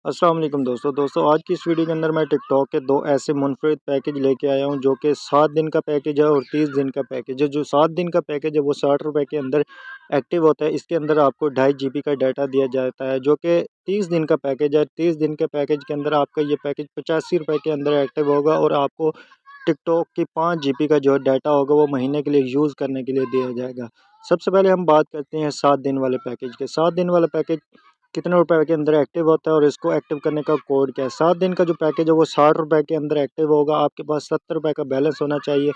अस्सलाम वालेकुम दोस्तों आज की इस वीडियो के अंदर मैं टिकटॉक के दो ऐसे मुनफरिद पैकेज लेके आया हूं जो कि 7 दिन का पैकेज है और 30 दिन का पैकेज है। जो 7 दिन का पैकेज है वो 60 रुपए के अंदर एक्टिव होता है। इसके अंदर आपको 2.5 GB का डाटा दिया जाता है। जो कि 30 दिन का पैकेज है, 30 दिन के पैकेज के अंदर आपका ये पैकेज 85 रुपए के अंदर एक्टिव होगा और आपको टिकटॉक की 5 GB का जो डाटा होगा वो महीने के लिए यूज़ करने के लिए दिया जाएगा। सबसे पहले हम बात करते हैं 7 दिन वाले पैकेज के। 7 दिन वाला पैकेज कितने रुपए के अंदर एक्टिव होता है और इसको एक्टिव करने का कोड क्या है। 7 दिन का जो पैकेज है वो 60 रुपए के अंदर एक्टिव होगा। आपके पास 70 रुपए का बैलेंस होना चाहिए,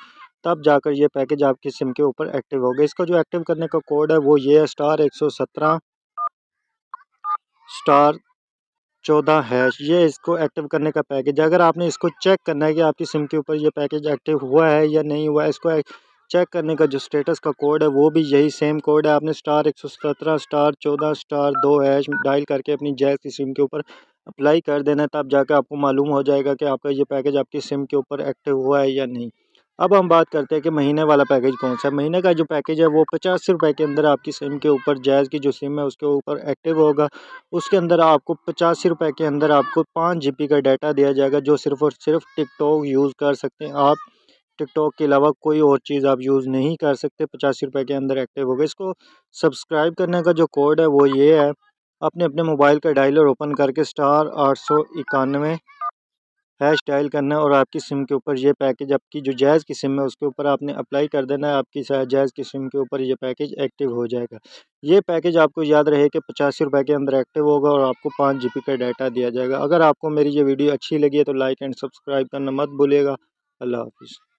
तब जाकर ये पैकेज आपकी सिम के ऊपर एक्टिव होगा। इसका जो एक्टिव करने का कोड है वो ये है *117*14#। ये इसको एक्टिव करने का पैकेज है। अगर आपने इसको चेक करना है कि आपकी सिम के ऊपर ये पैकेज एक्टिव हुआ है या नहीं हुआ है, इसको चेक करने का जो स्टेटस का कोड है वो भी यही सेम कोड है। आपने *117*14*2# डायल करके अपनी जैज़ की सिम के ऊपर अप्लाई कर देना है, तब जाकर आपको मालूम हो जाएगा कि आपका ये पैकेज आपकी सिम के ऊपर एक्टिव हुआ है या नहीं। अब हम बात करते हैं कि महीने वाला पैकेज कौन सा है। महीने का जो पैकेज है वो 85 रुपए के अंदर आपकी सिम के ऊपर, जैज़ की जो सिम है उसके ऊपर एक्टिव होगा। उसके अंदर आपको 85 रुपए के अंदर आपको 5 GB का डाटा दिया जाएगा, जो सिर्फ़ और सिर्फ टिकटॉक यूज़ कर सकते हैं आप। टिकटॉक के अलावा कोई और चीज़ आप यूज़ नहीं कर सकते। 85 रुपए के अंदर एक्टिव होगा। इसको सब्सक्राइब करने का जो कोड है वो ये है। आपने अपने मोबाइल का डायलर ओपन करके *891# डायल करना है और आपकी सिम के ऊपर ये पैकेज, आपकी जो जैज़ की सिम है उसके ऊपर आपने अप्लाई कर देना है। आपकी जैज़ की सिम के ऊपर ये पैकेज एक्टिव हो जाएगा। ये पैकेज आपको याद रहे कि 85 रुपए के अंदर एक्टिव होगा और आपको 5 GB का डाटा दिया जाएगा। अगर आपको मेरी ये वीडियो अच्छी लगी है तो लाइक एंड सब्सक्राइब करना मत भूलिएगा। अल्लाह हाफ़िज़।